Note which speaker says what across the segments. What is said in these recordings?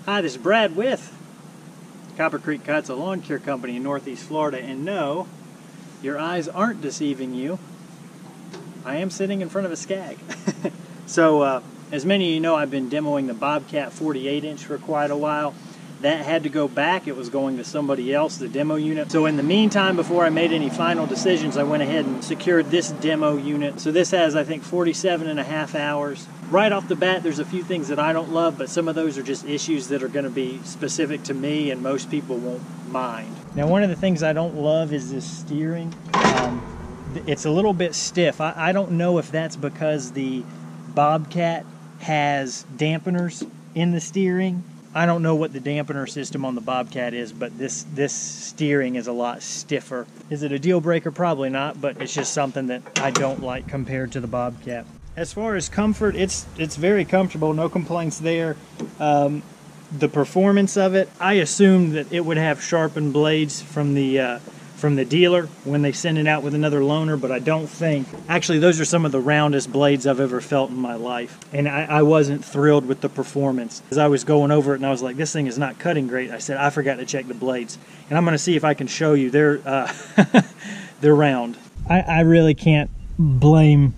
Speaker 1: Hi, this is Brad with Copper Creek Cuts, a lawn care company in Northeast Florida. And no, your eyes aren't deceiving you. I am sitting in front of a SCAG. So, as many of you know, I've been demoing the Bobcat 48-inch for quite a while. That had to go back. It was going to somebody else, the demo unit. So in the meantime, before I made any final decisions, I went ahead and secured this demo unit. So this has, I think, 47.5 hours. Right off the bat, there's a few things that I don't love, but some of those are just issues that are going to be specific to me and most people won't mind. Now, one of the things I don't love is this steering. It's a little bit stiff. I don't know if that's because the Bobcat has dampeners in the steering. I don't know what the dampener system on the Bobcat is, but this steering is a lot stiffer. Is it a deal breaker? Probably not, but it's just something that I don't like compared to the Bobcat. As far as comfort, it's very comfortable, no complaints there. The performance of it, I assumed that it would have sharpened blades from the dealer when they send it out with another loaner, but I don't think. Actually, those are some of the roundest blades I've ever felt in my life, and I wasn't thrilled with the performance. As I was going over it and I was like, this thing is not cutting great, I said, I forgot to check the blades, and I'm going to see if I can show you. They're they're round. I really can't blame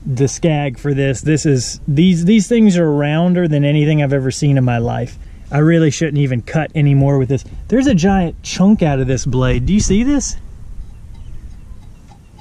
Speaker 1: the SCAG for this. These things are rounder than anything I've ever seen in my life. I really shouldn't even cut anymore with this. There's a giant chunk out of this blade. Do you see this?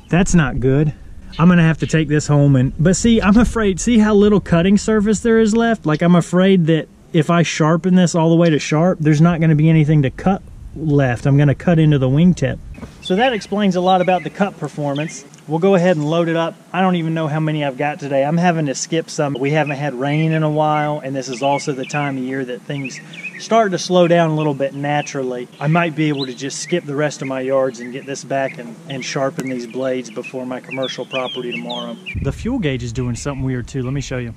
Speaker 1: That's not good. I'm gonna have to take this home but see, I'm afraid, see how little cutting surface there is left? Like, I'm afraid that if I sharpen this all the way to sharp, there's not gonna be anything to cut left. I'm gonna cut into the wingtip. So that explains a lot about the cut performance. We'll go ahead and load it up. I don't even know how many I've got today. I'm having to skip some. We haven't had rain in a while, and this is also the time of year that things start to slow down a little bit naturally. I might be able to just skip the rest of my yards and get this back and sharpen these blades before my commercial property tomorrow. The fuel gauge is doing something weird too. Let me show you.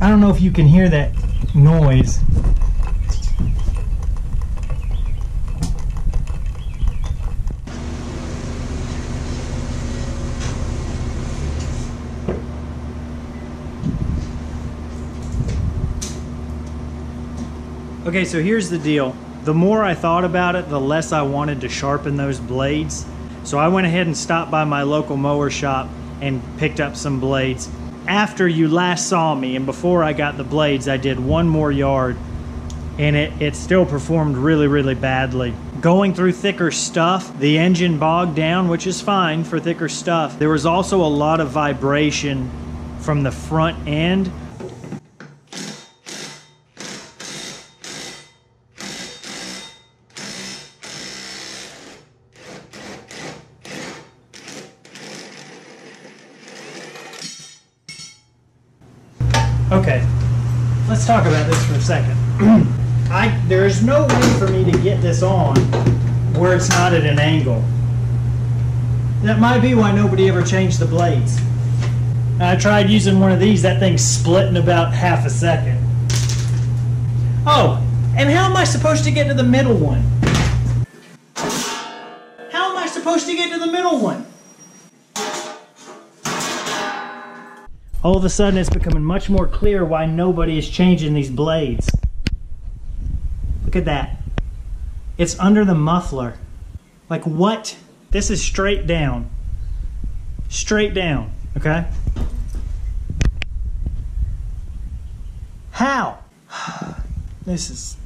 Speaker 1: I don't know if you can hear that noise. Okay, so here's the deal. The more I thought about it, the less I wanted to sharpen those blades. So I went ahead and stopped by my local mower shop and picked up some blades. After you last saw me and before I got the blades, I did one more yard and it still performed really, really badly. Going through thicker stuff, the engine bogged down, which is fine for thicker stuff. There was also a lot of vibration from the front end. Okay, let's talk about this for a second. There's no way for me to get this on where it's not at an angle. That might be why nobody ever changed the blades. I tried using one of these, that thing split in about half a second. Oh, and how am I supposed to get to the middle one? How am I supposed to get to the middle one? All of a sudden it's becoming much more clear why nobody is changing these blades. Look at that. It's under the muffler. Like, what? This is straight down. Straight down, okay? How? This is,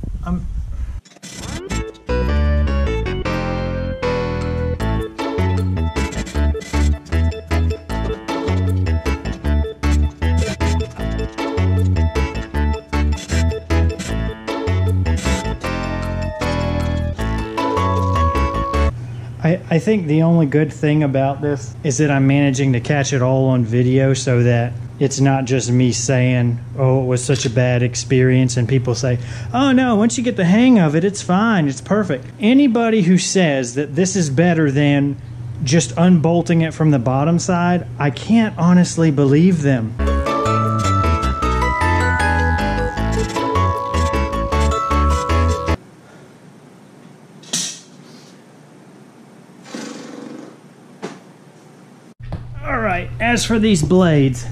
Speaker 1: I think the only good thing about this is that I'm managing to catch it all on video so that it's not just me saying, oh, it was such a bad experience, and people say, oh no, once you get the hang of it, it's fine, it's perfect. Anybody who says that this is better than just unbolting it from the bottom side, I can't honestly believe them. Alright, as for these blades,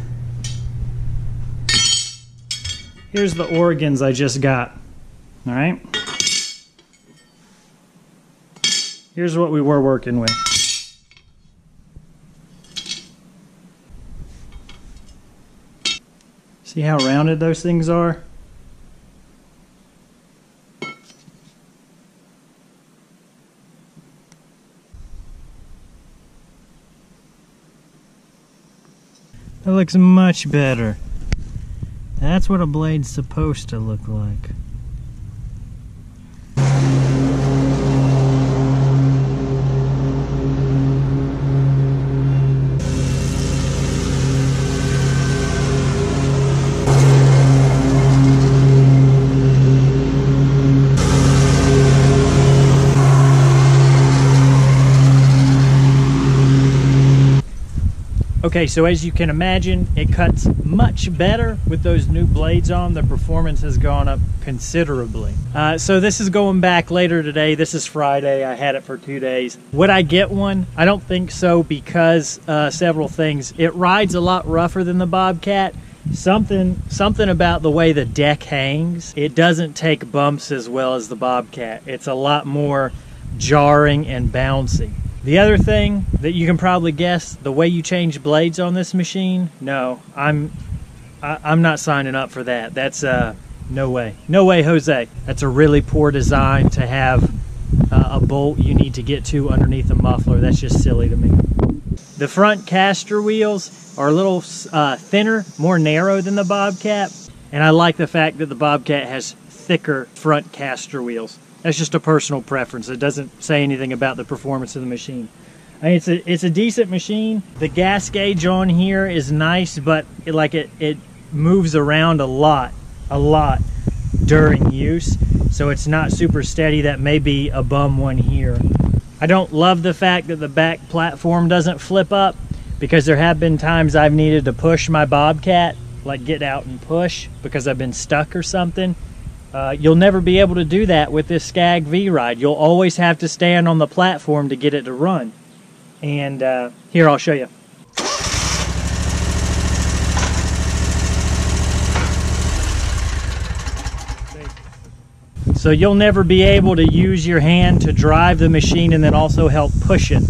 Speaker 1: Here's the organs I just got. All right. Here's what we were working with. See how rounded those things are? That looks much better. That's what a blade's supposed to look like. Okay, so as you can imagine, it cuts much better with those new blades on. The performance has gone up considerably. So this is going back later today. This is Friday. I had it for 2 days. Would I get one? I don't think so, because several things. It rides a lot rougher than the Bobcat. Something about the way the deck hangs. It doesn't take bumps as well as the Bobcat. It's a lot more jarring and bouncy. The other thing that you can probably guess, the way you change blades on this machine, no, I'm not signing up for that. That's no way. No way, Jose. That's a really poor design to have a bolt you need to get to underneath the muffler. That's just silly to me. The front caster wheels are a little thinner, more narrow than the Bobcat, and I like the fact that the Bobcat has thicker front caster wheels. That's just a personal preference. It doesn't say anything about the performance of the machine. I mean, it's a decent machine. The gas gauge on here is nice, but it moves around a lot during use, so it's not super steady. That may be a bum one here. I don't love the fact that the back platform doesn't flip up, because there have been times I've needed to push my Bobcat, like get out and push because I've been stuck or something. You'll never be able to do that with this SCAG VRide. You'll always have to stand on the platform to get it to run. And here, I'll show you. So you'll never be able to use your hand to drive the machine and then also help push it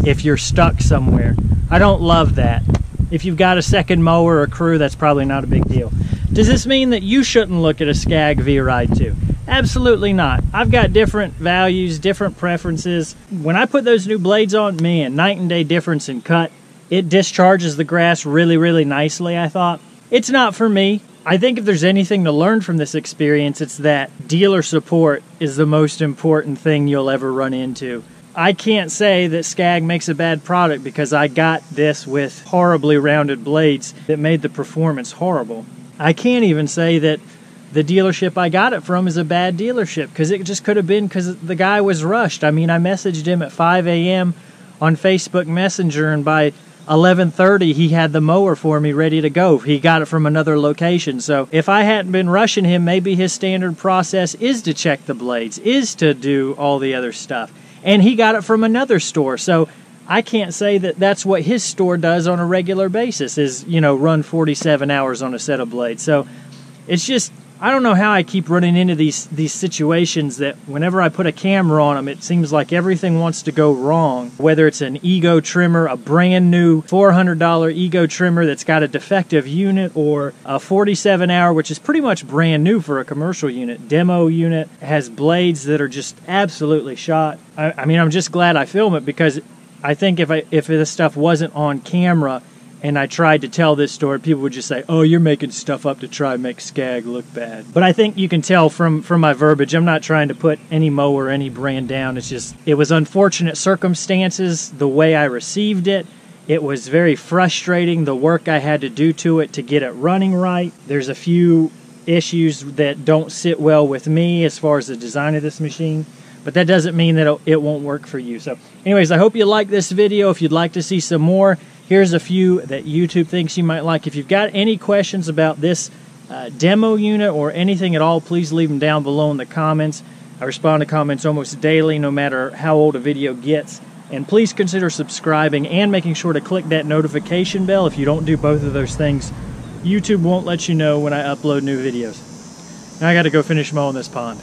Speaker 1: if you're stuck somewhere. I don't love that. If you've got a second mower or crew, that's probably not a big deal. Does this mean that you shouldn't look at a SCAG VRide2? Absolutely not. I've got different values, different preferences. When I put those new blades on, man, night and day difference in cut. It discharges the grass really, really nicely, I thought. It's not for me. I think if there's anything to learn from this experience, it's that dealer support is the most important thing you'll ever run into. I can't say that SCAG makes a bad product, because I got this with horribly rounded blades that made the performance horrible. I can't even say that the dealership I got it from is a bad dealership, because it just could have been because the guy was rushed. I mean, I messaged him at 5 a.m. on Facebook Messenger, and by 11:30 he had the mower for me ready to go. He got it from another location. So if I hadn't been rushing him, maybe his standard process is to check the blades, is to do all the other stuff. And he got it from another store. So I can't say that that's what his store does on a regular basis, is, you know, run 47 hours on a set of blades. So it's just, I don't know how I keep running into these situations that whenever I put a camera on them, it seems like everything wants to go wrong. Whether it's an ego trimmer, a brand new $400 ego trimmer that's got a defective unit, or a 47-hour, which is pretty much brand new for a commercial unit, demo unit, has blades that are just absolutely shot. I mean, I'm just glad I film it, because I think if this stuff wasn't on camera and I tried to tell this story, people would just say, oh, you're making stuff up to try and make SCAG look bad. But I think you can tell from my verbiage, I'm not trying to put any mower, any brand down. It's just, it was unfortunate circumstances, the way I received it. It was very frustrating, the work I had to do to it to get it running right. There's a few issues that don't sit well with me as far as the design of this machine. But that doesn't mean that it won't work for you. So anyways, I hope you like this video. If you'd like to see some more, here's a few that YouTube thinks you might like. If you've got any questions about this demo unit or anything at all, please leave them down below in the comments. I respond to comments almost daily, no matter how old a video gets. And please consider subscribing and making sure to click that notification bell. If you don't do both of those things, YouTube won't let you know when I upload new videos. Now I got to go finish mowing this pond.